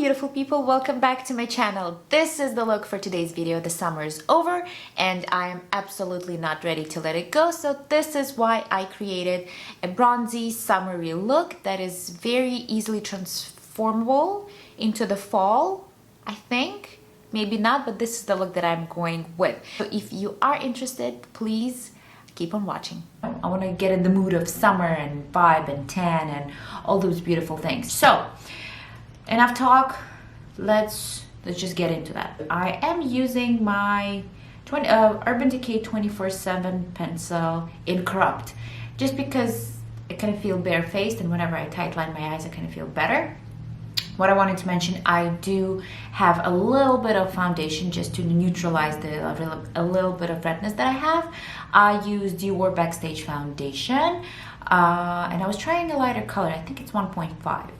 beautiful people, welcome back to my channel. This is the look for today's video. The summer is over and I am absolutely not ready to let it go, so this is why I created a bronzy summery look that is very easily transformable into the fall, I think. Maybe not, but this is the look that I'm going with. So if you are interested, please keep on watching. I want to get in the mood of summer and vibe and tan and all those beautiful things. So enough talk, let's just get into that. I am using my Urban Decay 24/7 pencil in Corrupt, just because I kind of feel barefaced, and whenever I tightline my eyes I kind of feel better. What I wanted to mention, I do have a little bit of foundation just to neutralize a little bit of redness that I have. I used Dior Backstage foundation, and I was trying a lighter color. I think it's 1.5.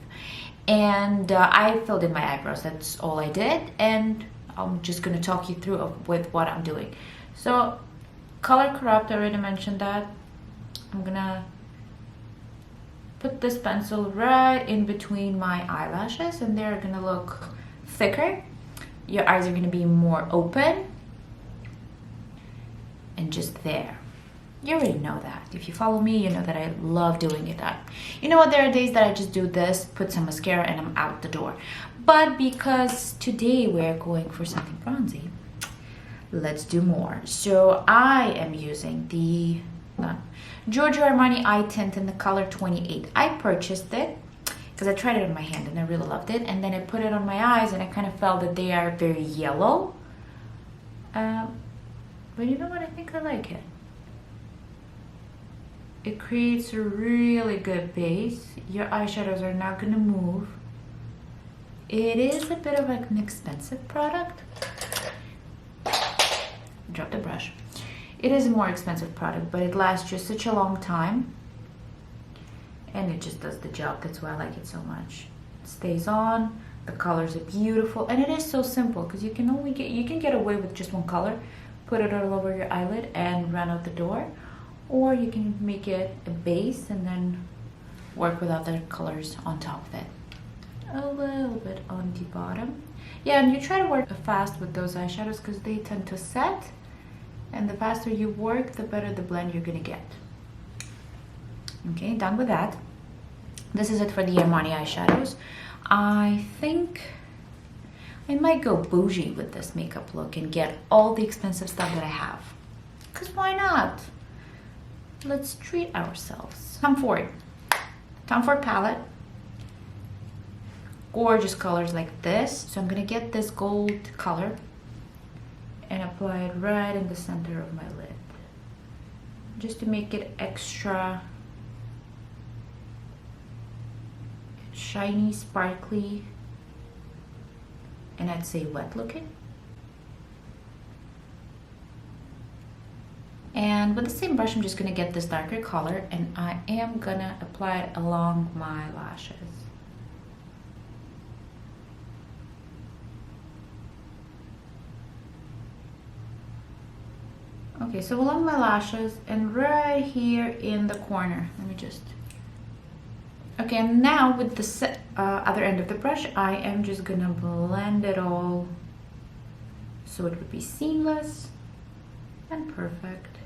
And I filled in my eyebrows. That's all I did, and I'm just going to talk you through with what I'm doing. So color Corrupt, I already mentioned that. I'm gonna put this pencil right in between my eyelashes, and they're gonna look thicker. Your eyes are gonna be more open and just there. You already know that. If you follow me, you know that I love doing it. You know what, there are days that I just do this, put some mascara, and I'm out the door. But because today we're going for something bronzy, let's do more. So I am using the Giorgio Armani Eye Tint in the color 28. I purchased it because I tried it on my hand and I really loved it. And then I put it on my eyes and I kind of felt that they are very yellow. But you know what? I think I like it. It creates a really good base. Your eyeshadows are not going to move. It is a bit of like an expensive product. Drop the brush. It is a more expensive product, but it lasts just such a long time. And it just does the job. That's why I like it so much. It stays on. The colors are beautiful. And it is so simple because you can get away with just one color. Put it all over your eyelid and run out the door. Or you can make it a base and then work with other colors on top of it. A little bit on the bottom. Yeah, and you try to work fast with those eyeshadows because they tend to set. And the faster you work, the better the blend you're gonna get. Okay, done with that. This is it for the Armani eyeshadows. I think I might go bougie with this makeup look and get all the expensive stuff that I have. Because why not? Let's treat ourselves. Tom Ford palette. Gorgeous colors like this. So I'm gonna get this gold color and apply it right in the center of my lid, just to make it extra shiny, sparkly, and I'd say wet looking. And with the same brush, I'm just gonna get this darker color and I am gonna apply it along my lashes. Okay, so along my lashes and right here in the corner. Let me just... Okay, and now with the other end of the brush, I am just gonna blend it all so it would be seamless and perfect.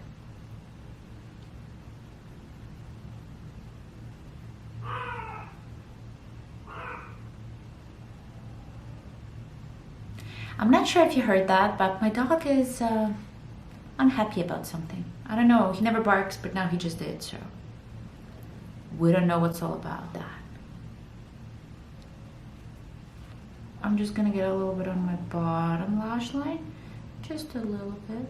I'm not sure if you heard that, but my dog is unhappy about something. I don't know, he never barks, but now he just did, so we don't know what's all about that. I'm just gonna get a little bit on my bottom lash line, just a little bit.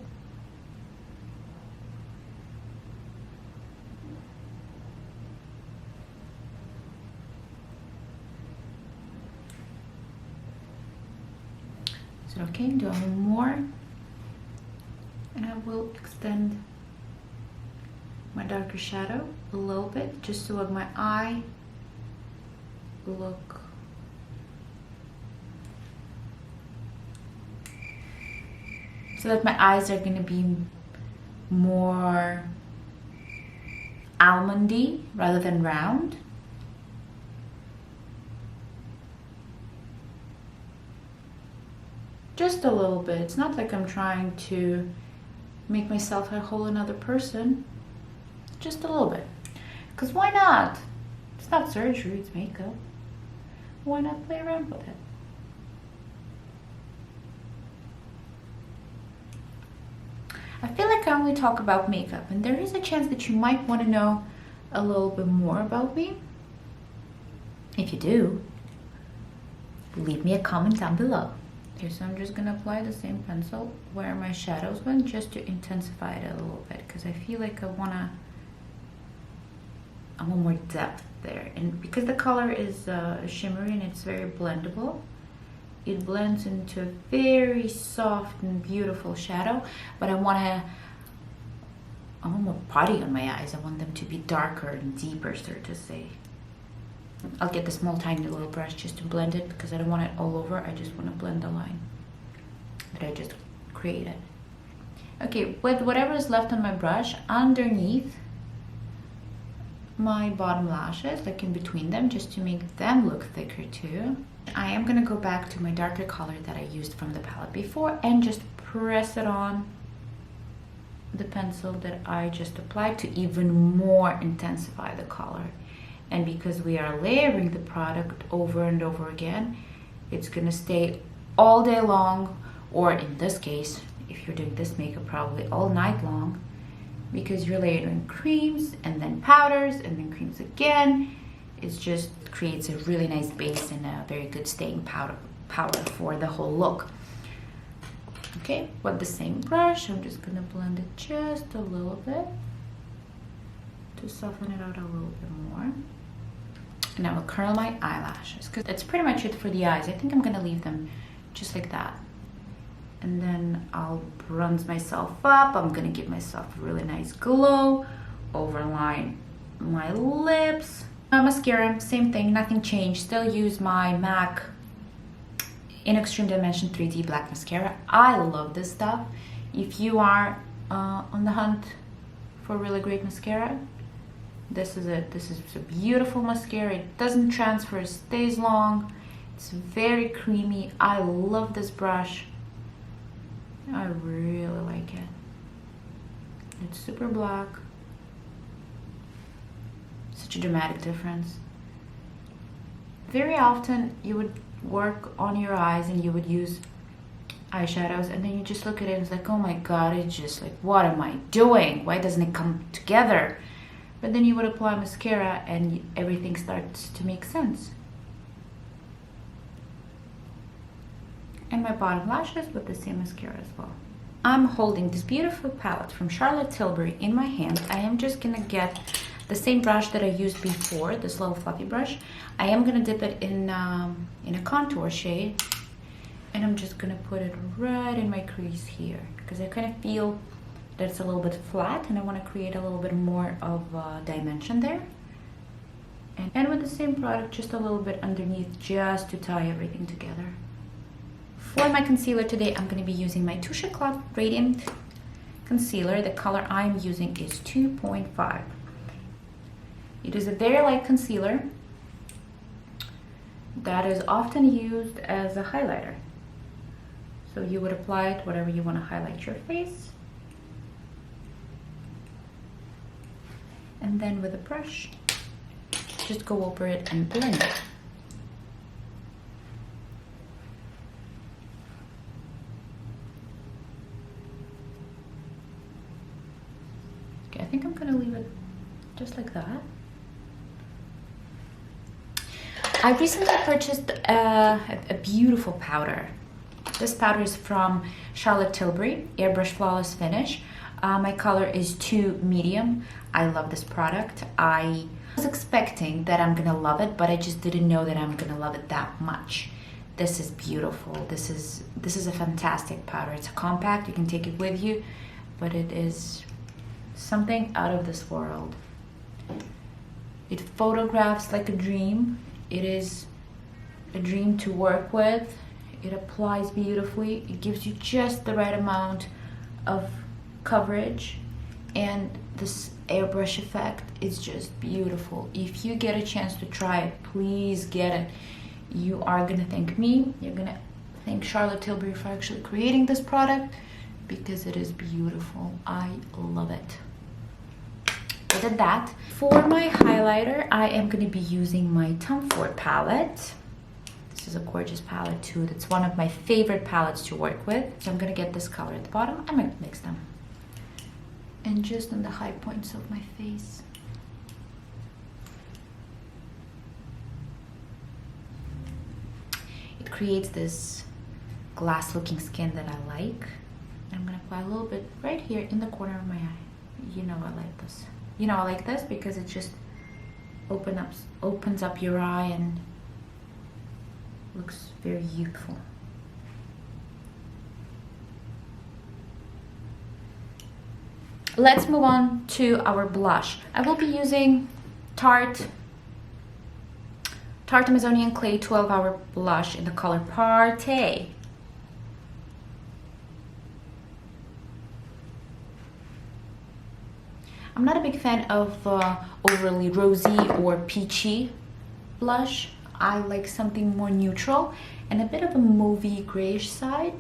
Is it okay? Do a little more. And I will extend my darker shadow a little bit, just so my eye look so that my eyes are going to be more almondy rather than round. Just a little bit. It's not like I'm trying to make myself a whole another person. Just a little bit. Because why not? It's not surgery, it's makeup. Why not play around with it? I feel like I only talk about makeup, and there is a chance that you might want to know a little bit more about me. If you do, leave me a comment down below. Okay, so I'm just gonna apply the same pencil where my shadows went, just to intensify it a little bit, because I feel like I want more depth there. And because the color is shimmery and it's very blendable, it blends into a very soft and beautiful shadow. But I want more putty on my eyes. I want them to be darker and deeper, so to say. I'll get the small tiny little brush just to blend it, because I don't want it all over. I just want to blend the line that I just created. Okay, with whatever is left on my brush, underneath my bottom lashes, like in between them, just to make them look thicker too, I am going to go back to my darker color that I used from the palette before and just press it on the pencil that I just applied to even more intensify the color. And because we are layering the product over and over again, it's going to stay all day long, or in this case, if you're doing this makeup, probably all night long, because you're layering creams and then powders and then creams again. It just creates a really nice base and a very good staying powder for the whole look. Okay, with the same brush, I'm just gonna blend it just a little bit to soften it out a little bit more. And I will curl my eyelashes, because that's pretty much it for the eyes. I think I'm gonna leave them just like that. And then I'll bronze myself up. I'm gonna give myself a really nice glow, overline my lips. Mascara, same thing, nothing changed. Still use my MAC in Extreme Dimension 3D Black Mascara. I love this stuff. If you are on the hunt for really great mascara, this is it. This is a beautiful mascara. It doesn't transfer, it stays long. It's very creamy. I love this brush. I really like it. It's super black. Such a dramatic difference. Very often you would work on your eyes and you would use eyeshadows, and then you just look at it and it's like, oh my god, it's just like, what am I doing? Why doesn't it come together? But then you would apply mascara and everything starts to make sense. And my bottom lashes with the same mascara as well. I'm holding this beautiful palette from Charlotte Tilbury in my hand. I am just gonna get the same brush that I used before, this little fluffy brush. I am gonna dip it in a contour shade, and I'm just gonna put it right in my crease here, because I kind of feel that it's a little bit flat and I want to create a little bit more of dimension there. And with the same product, just a little bit underneath, just to tie everything together. For my concealer today, I'm going to be using my Touche Éclat Radiant Concealer. The color I'm using is 2.5. It is a very light concealer that is often used as a highlighter. So you would apply it whatever you want to highlight your face. And then with a brush, just go over it and blend it. Okay, I think I'm gonna leave it just like that. I recently purchased a beautiful powder. This powder is from Charlotte Tilbury, Airbrush Flawless Finish. My color is 2 medium. I love this product. I was expecting that I'm gonna love it, but I just didn't know that I'm gonna love it that much. This is beautiful. This is a fantastic powder. It's a compact, you can take it with you, but it is something out of this world. It photographs like a dream. It is a dream to work with. It applies beautifully. It gives you just the right amount of coverage, and this airbrush effect is just beautiful. If you get a chance to try it, please get it. You are gonna thank me. You're gonna thank Charlotte Tilbury for actually creating this product because it is beautiful. I love it. Other than that, for my highlighter, I am going to be using my Tom Ford palette. This is a gorgeous palette too. It's one of my favorite palettes to work with. So I'm going to get this color at the bottom. I might mix them. And just on the high points of my face. It creates this glass looking skin that I like. I'm going to apply a little bit right here in the corner of my eye. You know I like this. You know I like this because it just opens up your eye and looks very youthful. Let's move on to our blush. I will be using Tarte Amazonian Clay 12-Hour Blush in the color Party. I'm not a big fan of overly rosy or peachy blush. I like something more neutral and a bit of a mauvey grayish side.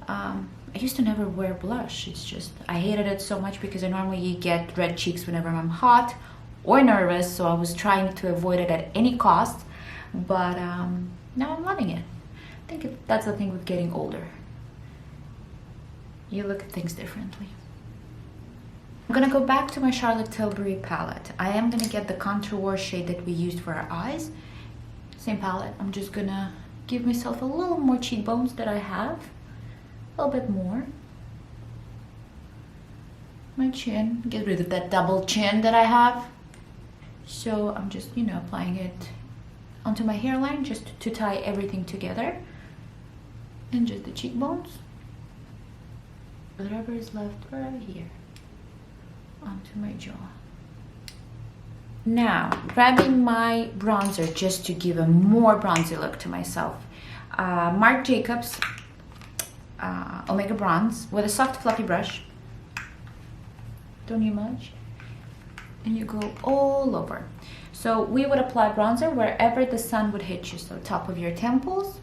I used to never wear blush. It's just, I hated it so much because I normally get red cheeks whenever I'm hot or nervous, so I was trying to avoid it at any cost. But now I'm loving it. I think that's the thing with getting older. You look at things differently. I'm gonna go back to my Charlotte Tilbury palette. I am gonna get the contour shade that we used for our eyes. Same palette. I'm just gonna give myself a little more cheekbones that I have. A little bit more. My chin. Get rid of that double chin that I have. So I'm just, you know, applying it onto my hairline just to tie everything together. And just the cheekbones. Whatever is left right here. Onto my jaw. Now, grabbing my bronzer just to give a more bronzy look to myself. Marc Jacobs Omega Bronze with a soft fluffy brush. Don't need much. And you go all over. So we would apply bronzer wherever the sun would hit you. So top of your temples,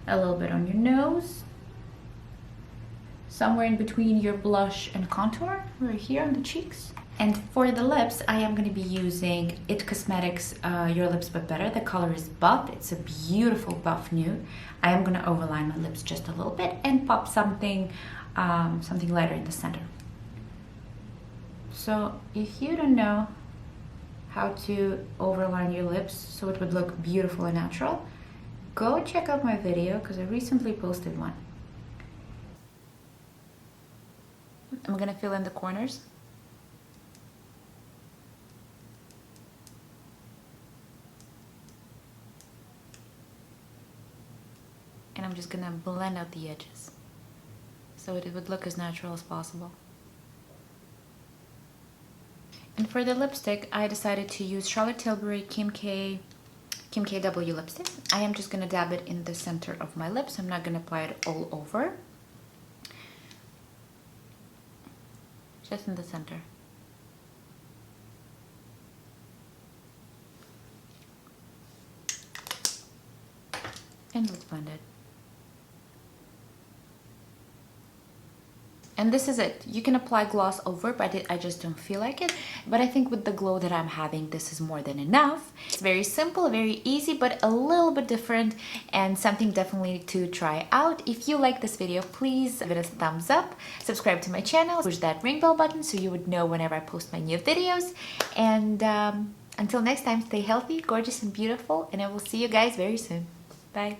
a little bit on your nose, somewhere in between your blush and contour, right here on the cheeks. And for the lips, I am going to be using IT Cosmetics Your Lips But Better. The color is buff. It's a beautiful buff nude. I am going to overline my lips just a little bit and pop something lighter in the center. So if you don't know how to overline your lips so it would look beautiful and natural, go check out my video because I recently posted one. I'm gonna fill in the corners. And I'm just gonna blend out the edges so it would look as natural as possible. And for the lipstick, I decided to use Charlotte Tilbury Kim KW lipstick. I am just gonna dab it in the center of my lips. I'm not gonna apply it all over. Just in the center. And let's blend it. And this is it. You can apply gloss over, but I just don't feel like it. But I think with the glow that I'm having, this is more than enough. It's very simple, very easy, but a little bit different and something definitely to try out. If you like this video, please give it a thumbs up, subscribe to my channel, push that ring bell button so you would know whenever I post my new videos. And until next time, stay healthy, gorgeous, and beautiful, and I will see you guys very soon. Bye.